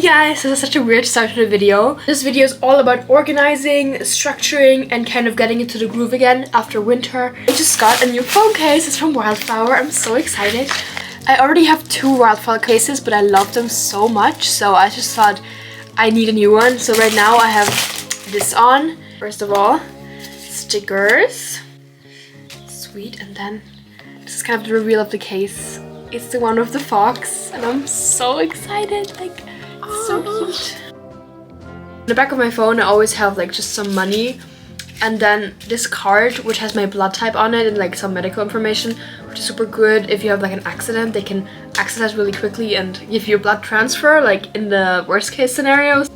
guys, this is such a weird start to the video. This video is all about organizing, structuring, and kind of getting into the groove again after winter. I just got a new phone case. It's from Wildflower. I'm so excited. I already have 2 Wildflower cases, but I love them so much, so I just thought I need a new one. So right now I have this on. First of all, stickers. Sweet, and then this is kind of the reveal of the case. It's the one with the fox, and I'm so excited. Like, it's so cute. On the back of my phone, I always have like just some money, and then this card which has my blood type on it and like some medical information, which is super good. If you have like an accident, they can access that really quickly and give you a blood transfer, like in the worst case scenarios.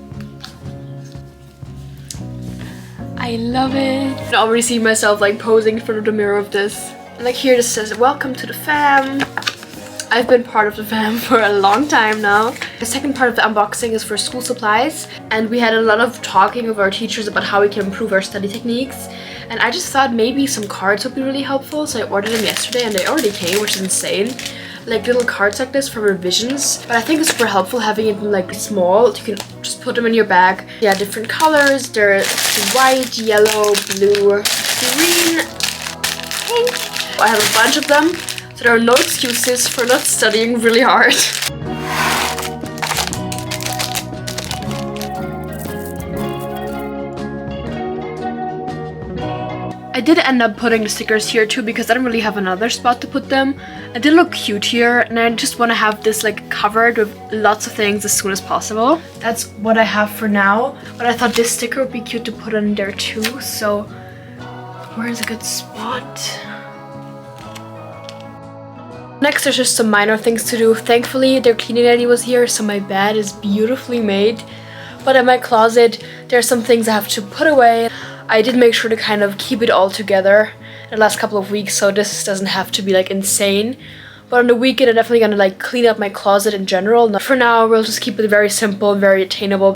I love it. I already see myself like posing in front of the mirror of this. And like here this says, welcome to the fam. I've been part of the fam for a long time now. The second part of the unboxing is for school supplies, and we had a lot of talking with our teachers about how we can improve our study techniques, and I just thought maybe some cards would be really helpful, so I ordered them yesterday and they already came, which is insane. Like little cards like this for revisions, but I think it's super helpful having it in like small. You can just put them in your bag. Yeah, different colors. There's white, yellow, blue, green, pink. I have a bunch of them, so there are no excuses for not studying really hard. I did end up putting the stickers here too because I don't really have another spot to put them. I did look cute here, and I just want to have this like covered with lots of things as soon as possible. That's what I have for now, but I thought this sticker would be cute to put on there too, so where's a good spot? Next, there's just some minor things to do. Thankfully, their cleaning lady was here, so my bed is beautifully made. But in my closet, there are some things I have to put away. I did make sure to kind of keep it all together the last couple of weeks, so this doesn't have to be like insane. But on the weekend, I'm definitely gonna like clean up my closet in general. For now, we'll just keep it very simple and very attainable.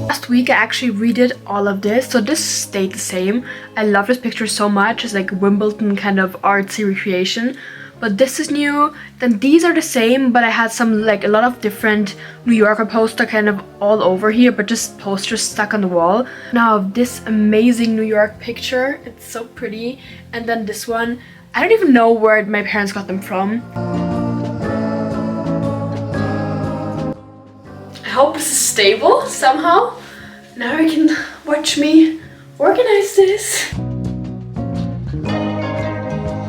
Last week I actually redid all of this, so this stayed the same. I love this picture so much. It's like Wimbledon kind of artsy recreation, but this is new. Then these are the same, but I had some like a lot of different New Yorker poster kind of all over here, but just posters stuck on the wall. Now this amazing New York picture, it's so pretty. And then this one, I don't even know where my parents got them from. I hope this is stable somehow. Now you can watch me organize this.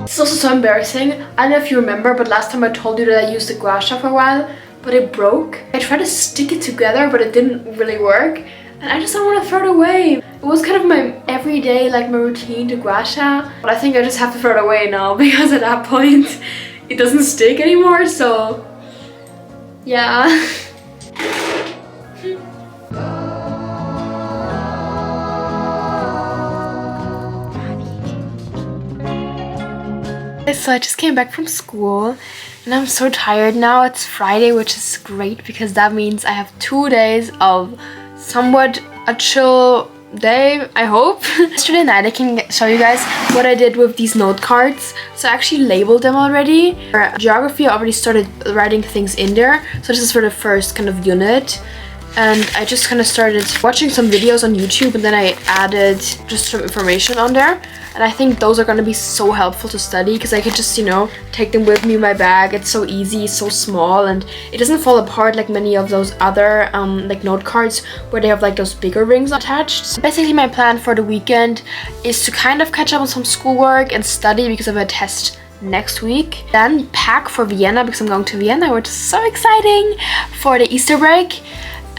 It's also so embarrassing. I don't know if you remember, but last time I told you that I used the gua sha for a while, but it broke. I tried to stick it together, but it didn't really work. And I just don't want to throw it away. It was kind of my everyday, like my routine to gua sha. But I think I just have to throw it away now because at that point, it doesn't stick anymore, so yeah. So I just came back from school and I'm so tired now. It's Friday, which is great because that means I have 2 days of somewhat a chill day, I hope. Yesterday night I can show you guys what I did with these note cards. So I actually labeled them already. For geography, I already started writing things in there. So this is for the first kind of unit. And I just kind of started watching some videos on YouTube, and then I added just some information on there. And I think those are going to be so helpful to study because I could just, you know, take them with me in my bag. It's so easy, so small, and it doesn't fall apart like many of those other like note cards where they have like those bigger rings attached. So basically my plan for the weekend is to kind of catch up on some schoolwork and study because I have a test next week. Then pack for Vienna because I'm going to Vienna, which is so exciting, for the Easter break.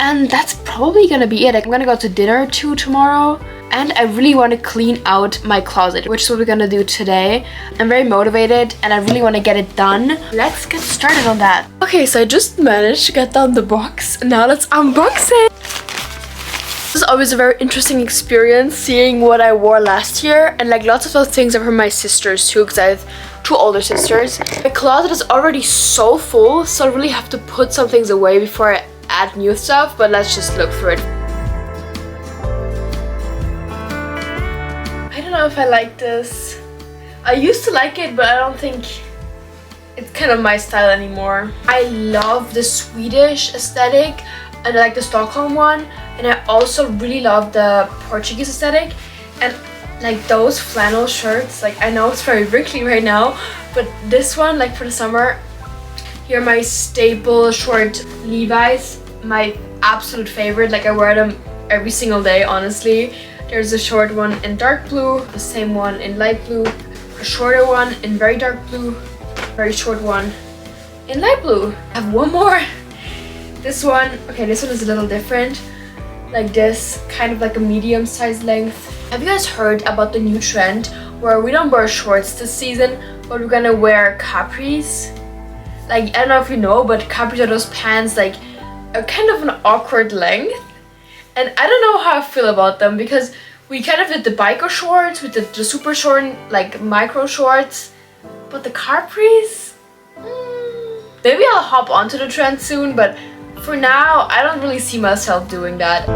And that's probably gonna be it. I'm gonna go to dinner too tomorrow. And I really want to clean out my closet, which is what we're gonna do today. I'm very motivated and I really want to get it done. Let's get started on that. Okay, so I just managed to get down the box. Now let's unbox it. This is always a very interesting experience, seeing what I wore last year. And like lots of those things are from my sisters too, because I have 2 older sisters. My closet is already so full, so I really have to put some things away before I add new stuff, but let's just look through it. I don't know if I like this. I used to like it, but I don't think it's kind of my style anymore. I love the Swedish aesthetic and I like the Stockholm one, and I also really love the Portuguese aesthetic. And like those flannel shirts, like I know it's very wrinkly right now, but this one, like for the summer, here are my staple short Levi's, my absolute favorite. Like I wear them every single day, honestly. There's a short one in dark blue, the same one in light blue, a shorter one in very dark blue, very short one in light blue. I have one more. This one, okay, this one is a little different. Like this, kind of like a medium size length. Have you guys heard about the new trend where we don't wear shorts this season, but we're gonna wear capris? Like, I don't know if you know, but capris are those pants like a kind of an awkward length. And I don't know how I feel about them because we kind of did the biker shorts, we did the super short, like micro shorts, but the capris? Maybe I'll hop onto the trend soon, but for now, I don't really see myself doing that.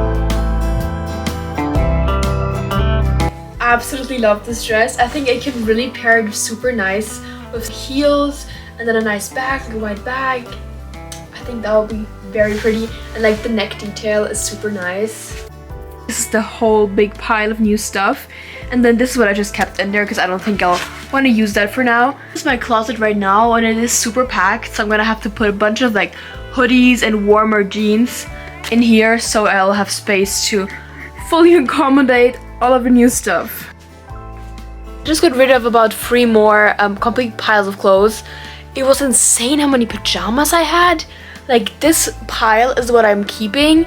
I absolutely love this dress. I think it can really pair it super nice with heels and then a nice bag, like a white bag. I think that will be very pretty, and like the neck detail is super nice. This is the whole big pile of new stuff, and then this is what I just kept in there because I don't think I'll want to use that for now. This is my closet right now, and it is super packed, so I'm gonna have to put a bunch of like hoodies and warmer jeans in here so I'll have space to fully accommodate all of the new stuff. Just got rid of about 3 more complete piles of clothes. It was insane how many pajamas I had. Like this pile is what I'm keeping,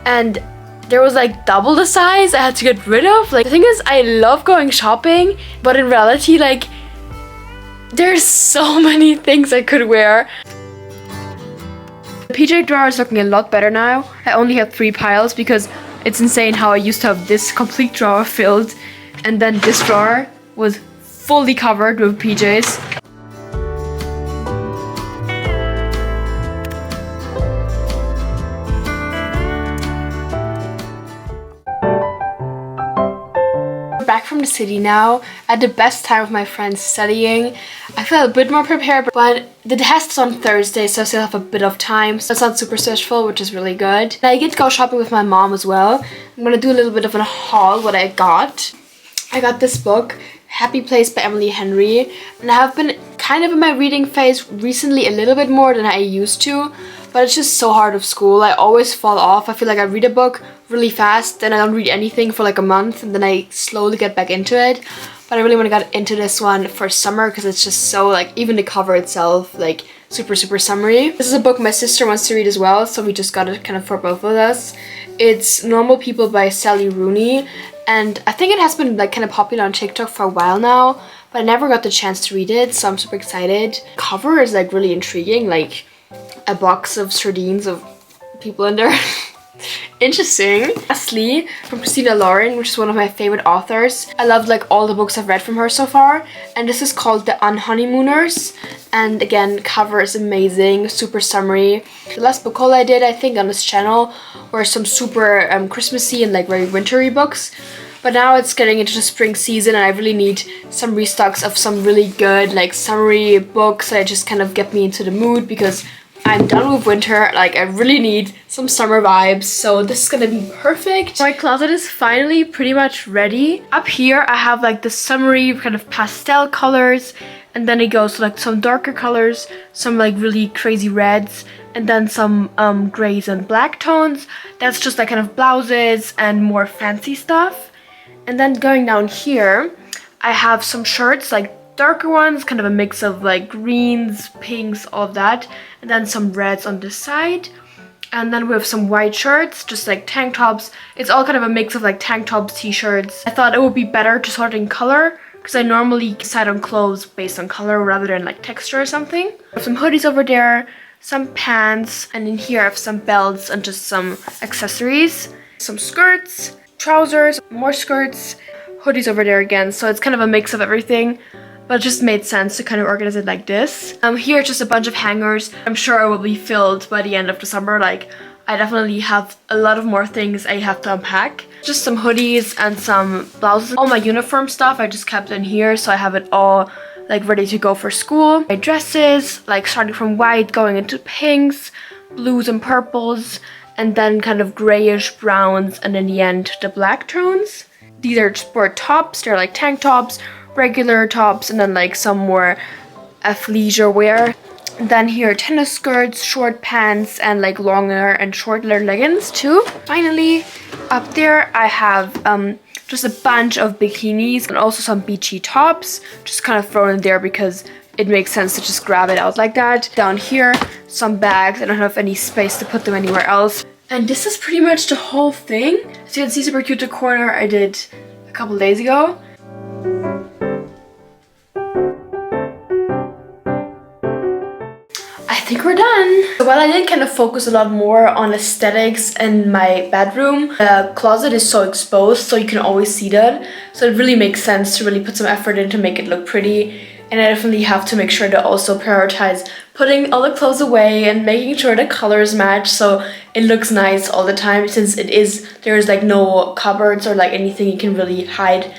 and there was like double the size I had to get rid of. Like the thing is, I love going shopping, but in reality, like there's so many things I could wear. The PJ drawer is looking a lot better now. I only have 3 piles because it's insane how I used to have this complete drawer filled, and then this drawer was fully covered with PJs. Back from the city now. I had the best time with my friends studying. I feel a bit more prepared, but the test is on Thursday, so I still have a bit of time. So it's not super stressful, which is really good. And I get to go shopping with my mom as well. I'm gonna do a little bit of a haul what I got. I got this book, Happy Place by Emily Henry, and I have been kind of in my reading phase recently a little bit more than I used to, but it's just so hard with school. I always fall off. I feel like I read a book really fast, then I don't read anything for like a month, and then I slowly get back into it. But I really want to get into this one for summer because it's just so like, even the cover itself, like super summery. This is a book my sister wants to read as well, so we just got it kind of for both of us. It's Normal People by Sally Rooney, and I think it has been like kind of popular on TikTok for a while now, but I never got the chance to read it, so I'm super excited. The cover is like really intriguing, like a box of sardines of people in there. Interesting. Lastly, from Christina Lauren, which is one of my favorite authors. I love like all the books I've read from her so far, and this is called The Unhoneymooners, and again, cover is amazing, super summery. The last book haul I did, I think, on this channel were some super Christmassy and like very wintry books, but now it's getting into the spring season and I really need some restocks of some really good like summery books that just kind of get me into the mood, because I'm done with winter. Like I really need some summer vibes, so this is gonna be perfect. My closet is finally pretty much ready. Up here I have like the summery kind of pastel colors, and then it goes to like some darker colors, some like really crazy reds, and then some grays and black tones. That's just like kind of blouses and more fancy stuff. And then going down here I have some shirts, like darker ones, kind of a mix of like greens, pinks, all of that, and then some reds on this side, and then we have some white shirts, just like tank tops. It's all kind of a mix of like tank tops, t-shirts. I thought it would be better to sort in color because I normally decide on clothes based on color rather than like texture or something. I have some hoodies over there, some pants, and in here I have some belts and just some accessories, some skirts, trousers, more skirts, hoodies over there again. So it's kind of a mix of everything, but it just made sense to kind of organize it like this. Here just a bunch of hangers. I'm sure it will be filled by the end of the summer. Like I definitely have a lot of more things I have to unpack. Just some hoodies and some blouses. All my uniform stuff I just kept in here, so I have it all like ready to go for school. My dresses, like starting from white, going into pinks, blues and purples, and then kind of grayish browns, and in the end the black tones. These are sport tops. They're like tank tops, regular tops, and then like some more athleisure wear. Then here are tennis skirts, short pants, and like longer and shorter leggings too. Finally, up there I have just a bunch of bikinis and also some beachy tops, just kind of thrown in there because it makes sense to just grab it out like that. Down here, some bags. I don't have any space to put them anywhere else. And this is pretty much the whole thing. So you can see super cute the corner I did a couple days ago. I think we're done. So while I did kind of focus a lot more on aesthetics in my bedroom, the closet is so exposed, so you can always see that. So it really makes sense to really put some effort in to make it look pretty. And I definitely have to make sure to also prioritize putting all the clothes away and making sure the colors match so it looks nice all the time, since there's like no cupboards or like anything you can really hide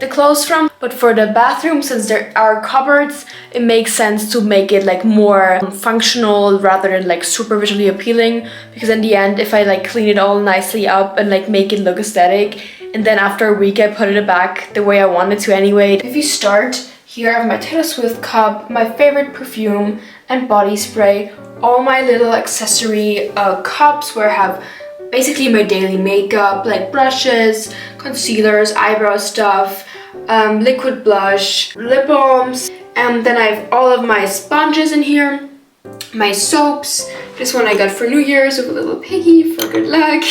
the clothes from. But for the bathroom, since there are cupboards, it makes sense to make it like more functional rather than like super visually appealing, because in the end, if I like clean it all nicely up and like make it look aesthetic, and then after a week I put it back the way I want it to anyway. If you start here, I have my Taylor Swift cup, my favorite perfume and body spray, all my little accessory cups where I have basically my daily makeup, like brushes, concealers, eyebrow stuff, liquid blush, lip balms, and then I have all of my sponges in here, my soaps. This one I got for New Year's with a little piggy for good luck.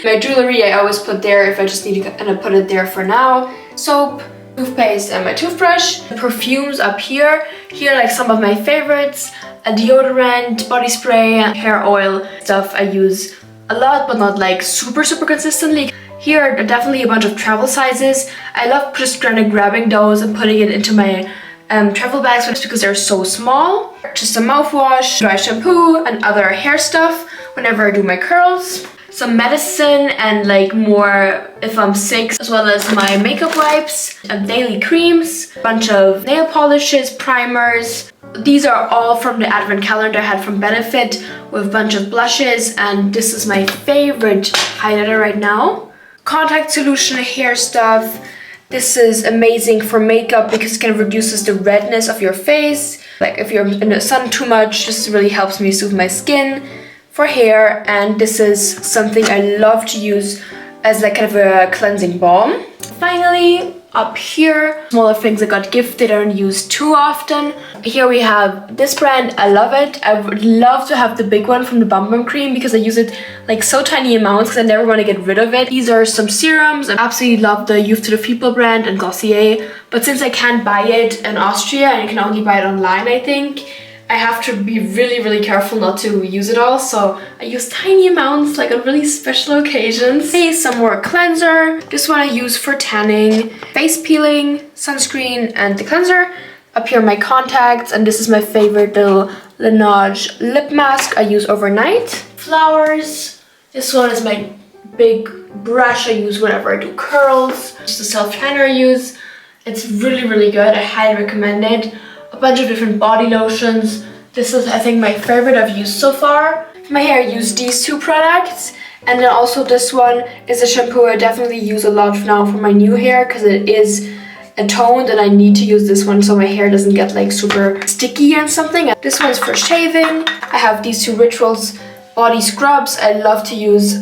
My jewelry I always put there if I just need to, and I put it there for now. Soap, toothpaste, and my toothbrush. The perfumes up here. Here like some of my favorites, a deodorant, body spray, hair oil, stuff I use a lot but not like super consistently. Here are definitely a bunch of travel sizes. I love just kind of grabbing those and putting it into my travel bags just because they're so small. Just a mouthwash, dry shampoo, and other hair stuff whenever I do my curls. Some medicine and like more if I'm sick, as well as my makeup wipes, daily creams, a bunch of nail polishes, primers. These are all from the advent calendar I had from Benefit, with a bunch of blushes, and this is my favorite highlighter right now. Contact solution, hair stuff. This is amazing for makeup because it kind of reduces the redness of your face. Like if you're in the sun too much, this really helps me soothe my skin. For hair, and this is something I love to use as like kind of a cleansing balm. Finally, up here, smaller things I got gifted, I don't use too often. Here we have this brand, I love it. I would love to have the big one from the Bum Bum Cream because I use it like so tiny amounts because I never want to get rid of it. These are some serums. I absolutely love the Youth to the People brand and Glossier, but since I can't buy it in Austria and I can only buy it online, I think, I have to be really careful not to use it all, so I use tiny amounts like on really special occasions. Some more cleanser. This one I use for tanning, face peeling, sunscreen, and the cleanser. Up here my contacts, and this is my favorite little Laneige lip mask I use overnight. Flowers. This one is my big brush I use whenever I do curls. Just a self-tanner I use. It's really good. I highly recommend it. A bunch of different body lotions. This is, I think, my favorite I've used so far. For my hair, I use these two products. And then also this one is a shampoo I definitely use a lot now for my new hair because it is a toned and I need to use this one so my hair doesn't get like super sticky and something. This one's for shaving. I have these two Rituals body scrubs. I love to use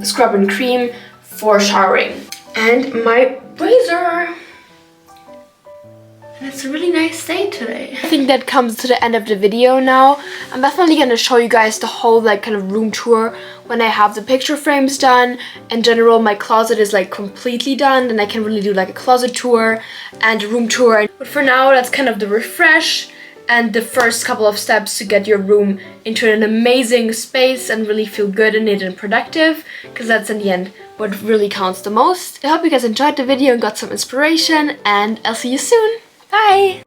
scrub and cream for showering. And my razor. And it's a really nice day today. I think that comes to the end of the video now. I'm definitely going to show you guys the whole like kind of room tour when I have the picture frames done. In general, my closet is like completely done and I can really do like a closet tour and a room tour. But for now, that's kind of the refresh and the first couple of steps to get your room into an amazing space and really feel good in it and productive, because that's in the end what really counts the most. I hope you guys enjoyed the video and got some inspiration, and I'll see you soon. Bye!